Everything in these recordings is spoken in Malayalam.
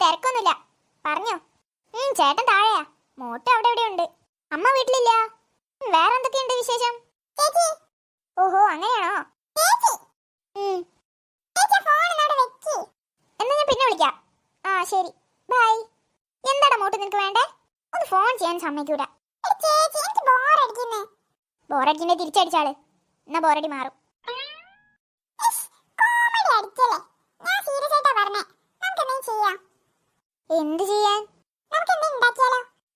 തിരക്കൊന്നുമില്ല. പറഞ്ഞോ. ചേട്ടൻ താഴെയാ. മോട്ട് അവിടെ എവിടെ ഉണ്ട്. അമ്മ വീട്ടിലില്ല. വേറെ എന്തൊക്കെയുണ്ട് വിശേഷം? ഓഹോ, അങ്ങനെയാണോ? എന്നാ ഞാൻ പിന്നെ വിളിക്കാം. ആ ശരി, ബൈ. എന്താടാ മോട്ട് നിനക്ക് വേണ്ടേ? ഒന്ന് ഫോൺ ചെയ്യാൻ സമ്മതിക്കൂല. ബോറടിക്കുന്നേ തിരിച്ചടിച്ചാള്. എന്നാ ബോറടി മാറും. എന്ത് ചെയ്യാൻ?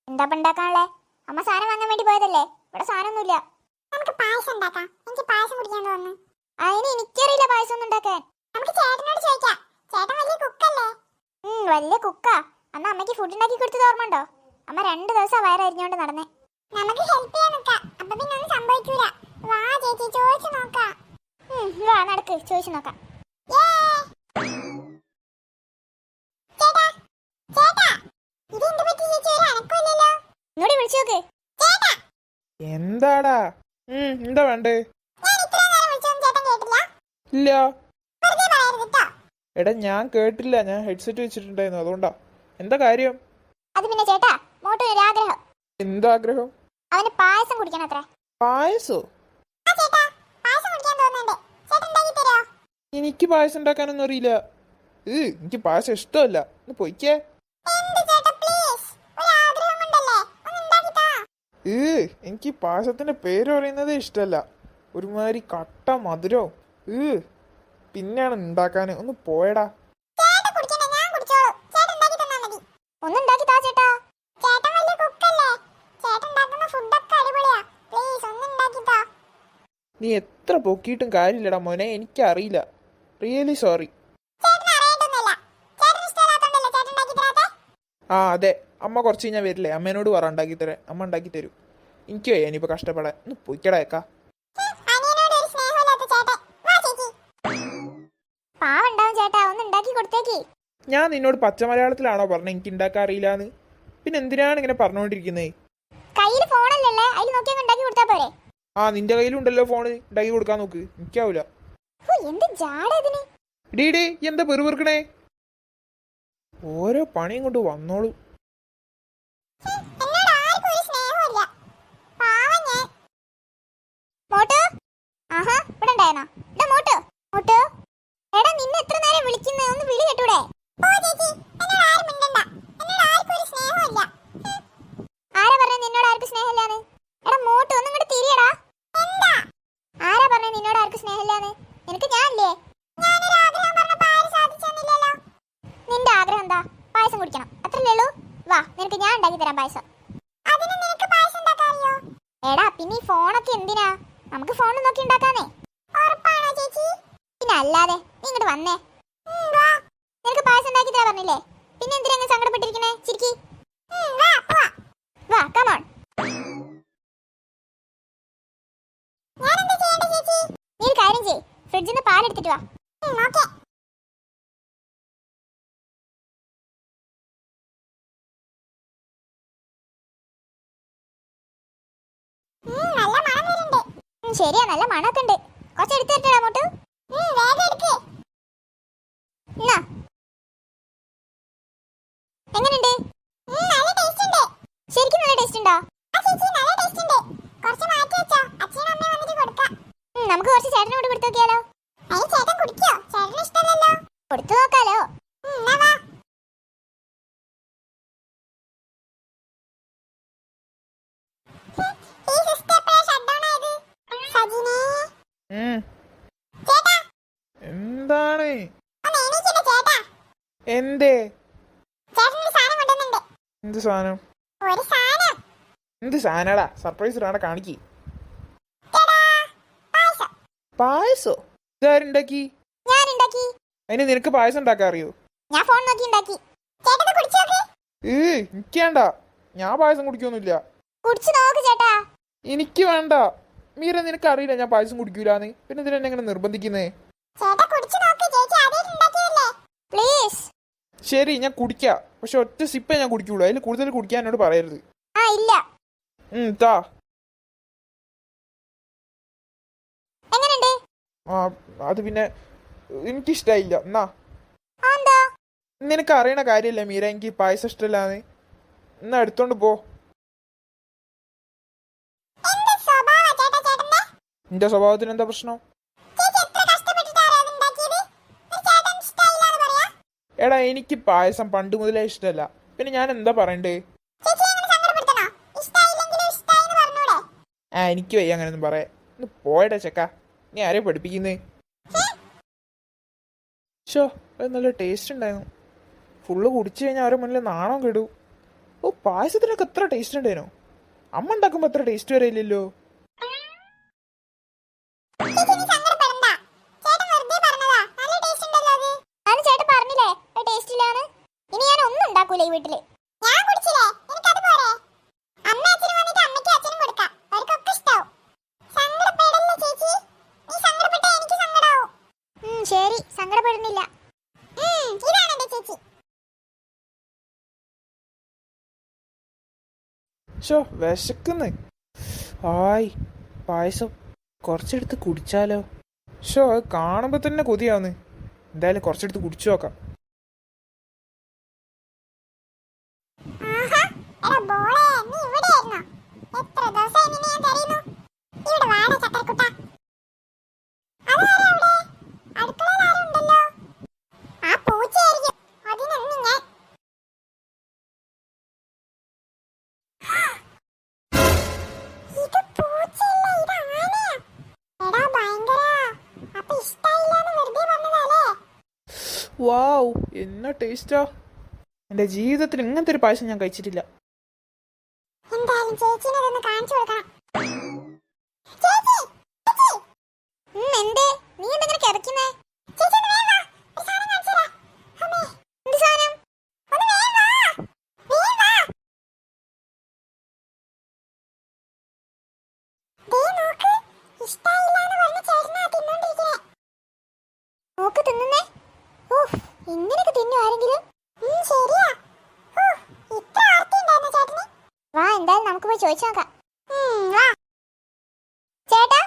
എന്താ ഉണ്ടാക്കാനുള്ളേ? അമ്മ സാധനം വാങ്ങാൻ വേണ്ടി പോയതല്ലേ. ഇവിടെ സാധനമൊന്നുമില്ല. അതിന് എനിക്കറിയില്ല പായസം ഒന്നും ഉണ്ടാക്കാൻ. വലിയ കുക്കാ. അന്ന് അമ്മയ്ക്ക് ഫുഡ് ഉണ്ടാക്കി കൊടുത്തത് ഓർമ്മ ഉണ്ടോ? അമ്മ 2 ദിവസം വയറരിഞ്ഞോണ്ട് നടന്നേ. വാ നടക്ക്, ചോദിച്ചു നോക്കാം. ഇങ്ങോട്ട് വിളിച്ചു നോക്ക്. എന്താടാ? എന്താ വേണ്ടേ? ഇല്ല എടാ, ഞാൻ കേട്ടില്ല. ഞാൻ ഹെഡ്സെറ്റ് വെച്ചിട്ടുണ്ടായിരുന്നു, അതുകൊണ്ടാ. എന്താ കാര്യം? അത് പിന്നെ ചേട്ടാ, മോട്ടൊരു ആഗ്രഹം. എന്താഗ്രഹം? അവന് പായസം കുടിക്കണം അത്രേ. പായസോ? എനിക്ക് പായസം ഉണ്ടാക്കാനൊന്നും അറിയില്ല. എനിക്ക് പായസം ഇഷ്ടമല്ല. ഒന്ന് പൊയ്ക്കേ. എനിക്ക് പായസത്തിന്റെ പേര് പറയുന്നതേ ഇഷ്ടമല്ല. ഒരുമാതിരി കട്ട മധുരവും. പിന്നെയാണ് ഉണ്ടാക്കാന്. ഒന്ന് പോയടാ. നീ എത്ര പൊക്കിയിട്ടും കാര്യമില്ലടാ മോനെ. എനിക്കറിയില്ല. Really sorry. ആ അതെ, അമ്മ കുറച്ച് കഴിഞ്ഞാൽ വരില്ലേ? അമ്മേനോട് പറ ഉണ്ടാക്കി തരാൻ. അമ്മ ഉണ്ടാക്കി തരും. എനിക്ക് വയ്യ ഇനിയിപ്പോൾ കഷ്ടപ്പെടാൻ. ഒന്ന് പൊയ്ക്കടേക്കാ. ഞാൻ നിന്നോട് പച്ച മലയാളത്തിലാണോ പറഞ്ഞത് എനിക്ക് ഉണ്ടാക്കാൻ അറിയില്ലാന്ന്? പിന്നെ എന്തിനാണ് ഇങ്ങനെ പറഞ്ഞുകൊണ്ടിരിക്കുന്നത്? ആ നിന്റെ കയ്യിലുണ്ടല്ലോ ഫോണ്. ഉണ്ടാക്കി കൊടുക്കാൻ നോക്ക്. എനിക്കാവൂല. ഡീ എന്താ പെറുപെറുക്കണേ? ഓരോ പണിയും കൊണ്ട് വന്നോളൂ. നിന്റെ ആഗ്രഹം എന്താ? പായസം കുടിക്കണം, അത്രല്ലേ ഉള്ളൂ. വാ, നിനക്ക് ഞാൻ ഉണ്ടാക്കി തരാം പായസം. എടാ പിന്നെ ഈ ഫോണൊക്കെ എന്തിനാ? നമുക്ക് ഫോണിൽ നോക്കി ഉണ്ടാക്കാന്നേ. പിന്നെ അല്ലാതെ. നീ ഇങ്ങോട്ട് വന്നേ. നിനക്ക് പായസം ഉണ്ടാക്കി തരാ പറഞ്ഞില്ലേ? പിന്നെ എന്തിനാ സങ്കടപ്പെട്ടിരിക്കണേ? ചിരിക്കി. വാ, കമോൺ. നീ ഒരു കാര്യം ചെയ്യ്, ഫ്രിഡ്ജിൽ നിന്ന് പാലെടുത്തിട്ട് വാ. ശരിയാ, നല്ല മണമൊക്കെ ഉണ്ട്. കുറച്ച് എടുത്തു തരട്ടെടാ മോട്ടു. എങ്ങനെയുണ്ട്? ശരിക്കും നല്ല ടേസ്റ്റ് ഉണ്ടോ? നമുക്ക് കുറച്ച് ചേട്ടനോട് കൊടുത്തു നോക്കിയാലോ? കൊടുത്തു നോക്കാലോ. എന്താണ്? എന്തേ? എന്ത് സാധനം? എന്ത് സാധനടാ? സർപ്രൈസ് ഇടാണ്. കാണിക്ക്. പായസോ? ഇതാരുണ്ടാക്കി? അതിന് നിനക്ക് പായസം ഉണ്ടാക്കാൻ അറിയോ? ഞാൻ ഫോൺ നോക്കി ഉണ്ടാക്കി. എനിക്കേണ്ട. ഞാൻ പായസം കുടിക്കൊന്നുമില്ല. കുടിച്ചു നോക്ക് ചേട്ടാ. എനിക്ക് വേണ്ട. മീര, നിനക്ക് അറിയില്ല ഞാൻ പായസം കുടിക്കൂലെന്ന്. പിന്നെ ഇതിനെ എങ്ങനെ നിർബന്ധിക്കുന്നേ? ശരി, ഞാൻ കുടിക്കാം. പക്ഷെ ഒറ്റ സിപ്പേ ഞാൻ കുടിക്കുള്ളൂ. അതിൽ കൂടുതൽ കുടിക്കാൻ എന്നോട് പറയരുത്. താ. അത് പിന്നെ എനിക്കിഷ്ടായില്ല. എന്നാ നിനക്ക് അറിയണ കാര്യമില്ല മീര, എനിക്ക് പായസം ഇഷ്ടമില്ലാന്ന്. എന്നാ എടുത്തോണ്ട് പോ. നിന്റെ സ്വഭാവത്തിന് എന്താ പ്രശ്നം? എടാ, എനിക്ക് പായസം പണ്ട് മുതലേ ഇഷ്ടമല്ല. പിന്നെ ഞാൻ എന്താ പറയണ്ടേ? എനിക്ക് വയ്യ അങ്ങനെയൊന്നും പറയാ. ഒന്ന് പോയടാ ചെക്ക, നീ ആരെയും പഠിപ്പിക്കുന്നേ? ഷോ, അത് നല്ല ടേസ്റ്റ് ഉണ്ടായിരുന്നു. ഫുള്ള് കുടിച്ചു കഴിഞ്ഞാൽ അവരെ മുന്നിൽ നാണം കെടൂ. ഓ, പായസത്തിനൊക്കെ എത്ര ടേസ്റ്റ് ഉണ്ടായിരുന്നു. അമ്മ ഉണ്ടാക്കുമ്പോ എത്ര ടേസ്റ്റ് വരെയില്ലല്ലോ. ഈ വീട്ടില് ഞാൻ കുടിച്ചില്ലേ, എനിക്കത് പോരെ. അമ്മ അച്ഛനും വന്നിട്ട് അമ്മയ്ക്കും അച്ഛനും കൊടുക്കാം, അവർക്കൊക്കെ ഇഷ്ടാവും. സങ്കടപ്പെടല്ലേ ചേച്ചി, നീ സങ്കടപ്പെട്ടാ എനിക്ക് സങ്കടാവും. ശരി, സങ്കടപ്പെടുന്നില്ല. ഇതാണ് എന്റെ ചേച്ചി. ഷോ, വിശക്കുന്ന്. ആയ്, പായസം കുറച്ചെടുത്ത് കുടിച്ചാലോ? ഷോ, അത് കാണുമ്പോ തന്നെ കൊതിയാവുന്ന്. എന്തായാലും കുറച്ചെടുത്ത് കുടിച്ചു നോക്കാം. വാവ്, എന്നാ ടേസ്റ്റാ. എൻ്റെ ജീവിതത്തിൽ ഇങ്ങനത്തെ ഒരു പായസം ഞാൻ കഴിച്ചിട്ടില്ല. എന്തായാലും ചേച്ചിനെ ഇതൊന്ന് കാണിച്ചു കൊടുക്കണം. എന്തേ നീ എന്തെങ്കിലും കിടക്കുന്നേ? നോക്ക് തിന്നുന്നേ. ഇങ്ങനെയൊക്കെ തിന്നു ആരെങ്കിലും? ശരിയാ. ഇത്ര ആർത്തിണ്ടായിരുന്നു ചേട്ടന്. വാ, എന്തായാലും നമുക്ക് പോയി ചോദിച്ചു നോക്കാം. വാ ചേട്ടാ.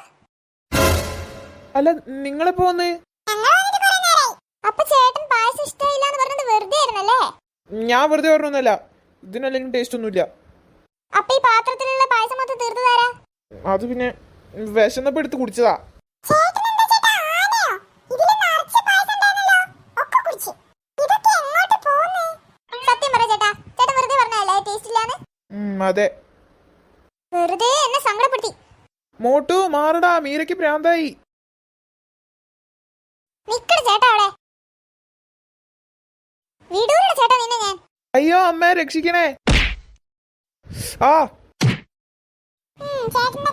അല്ല, നിങ്ങളെപ്പോ വന്ന്? അപ്പൊ ചേട്ടൻ പായസം ഇഷ്ടമില്ലാന്ന് പറഞ്ഞത് വെറുതെ ആയിരുന്നല്ലേ? ഞാൻ വെറുതെ പറഞ്ഞൊന്നുമല്ല, ഇതിനല്ലെങ്കിലും ടേസ്റ്റ് ഒന്നുമില്ല. അപ്പൊ ഈ പാത്രത്തിലുള്ള പായസം മൊത്തം തീർത്തു തരാ. അത് പിന്നെ വിശന്നപ്പോ എടുത്ത് കുടിച്ചതാ. സത്യം പറ ചേട്ടാ, ചേട്ടൻ വെറുതെ പറഞ്ഞല്ലേ ടേസ്റ്റ് ഇല്ലാന്ന്? അതെ. വെറുതെ എന്നെ സങ്കടപ്പെടുത്തി. മോട്ടു മാറടാ, മീരയ്ക്ക് പ്രാന്തായി. നിക്കട ചേട്ടാ അവിടെ. വീടൂരുടെ ചേട്ടാ നിന്നെ ഞാൻ. അയ്യോ അമ്മ, രക്ഷിക്കണേ. ആ ചേട്ടന്റെ